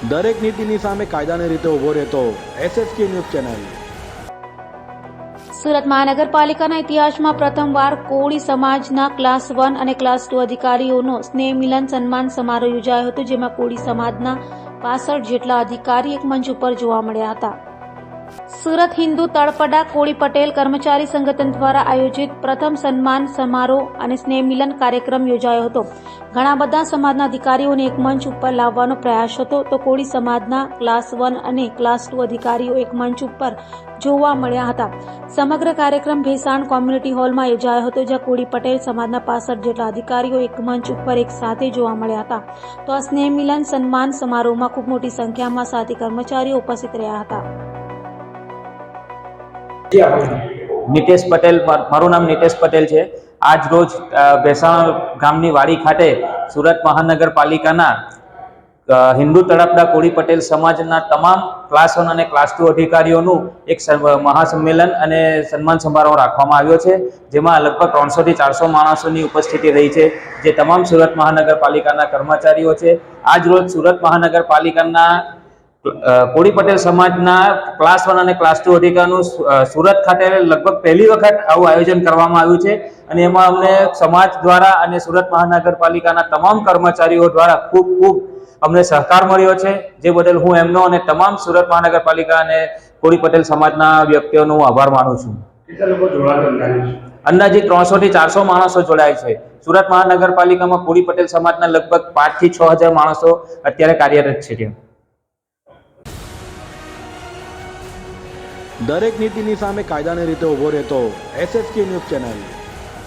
દરેક નીતિની સામે કાયદાની રીતે ઊભો રહેતો SSK ન્યૂઝ ચેનલ। સુરત મહાનગરપાલિકાના ઇતિહાસમાં પ્રથમવાર કોળી સમાજના ક્લાસ 1 અને ક્લાસ 2 અધિકારીઓનો સ્નેહ મિલન સન્માન સમારોહ યોજાયો હતો, જેમાં કોળી સમાજના 65 જેટલા અધિકારી એક મંચ ઉપર જોવા મળ્યા હતા। સુરત હિન્દુ તળપડા કોળી પટેલ કર્મચારી સંગઠન દ્વારા આયોજિત પ્રથમ સન્માન સમારોહ અને સ્નેહ મિલન કાર્યક્રમ યોજાયો હતો। ઘણા બધા સમાજના અધિકારીઓને એક મંચ ઉપર લાવવાનો પ્રયાસ હતો, તો કોળી સમાજના ક્લાસ 1 અને ક્લાસ 2 અધિકારીઓ એક મંચ ઉપર જોવા મળ્યા હતા। સમગ્ર કાર્યક્રમ ભેસાણ કોમ્યુનિટી હોલમાં યોજાયો હતો, જ્યાં કોળી પટેલ સમાજના 65 જેટલા અધિકારીઓ એક મંચ ઉપર એક સાથે જોવા મળ્યા હતા। તો આ સ્નેહ મિલન સન્માન સમારોહમાં ખૂબ મોટી સંખ્યામાં સાથી કર્મચારીઓ ઉપસ્થિત રહ્યા હતા। નિતેશ પટેલ, મારું નામ નિતેશ પટેલ છે। આજ રોજ ભેસાણ ગામની વાડી ખાતે સુરત મહાનગરપાલિકાના હિન્દુ તળપડા કોળી પટેલ સમાજના તમામ ક્લાસ 1 અને ક્લાસ 2 અધિકારીઓનું એક મહાસંમેલન અને સન્માન સમારોહ રાખવામાં આવ્યો છે, જેમાં લગભગ 300 થી 400 માણસોની ઉપસ્થિતિ રહી છે, જે તમામ સુરત મહાનગરપાલિકાના કર્મચારીઓ છે। આજ રોજ સુરત મહાનગરપાલિકાના કોળી પટેલ સમાજના ક્લાસ 1 અને ક્લાસ 2 અધિકારીનું સુરત ખાતે લગભગ પહેલી વખત આવું આયોજન કરવામાં આવ્યું છે, અને એમાં અમને સમાજ દ્વારા અને સુરત મહાનગરપાલિકાના તમામ કર્મચારીઓ દ્વારા ખૂબ અમને સહકાર મળ્યો છે, જે બદલ હું એમનો અને તમામ સુરત મહાનગરપાલિકા અને કોળી પટેલ સમાજના વ્યક્તિઓનો આભાર માનું છું। અંદાજિત 300 થી 400 માણસો જોડાય છે। સુરત મહાનગરપાલિકામાં કોળી પટેલ સમાજના લગભગ 5 થી 6000 માણસો અત્યારે કાર્યરત છે। દરેક નીતિની સામે કાયદાની રીતે ઊભો રહેતો SSK ન્યૂઝ ચેનલ।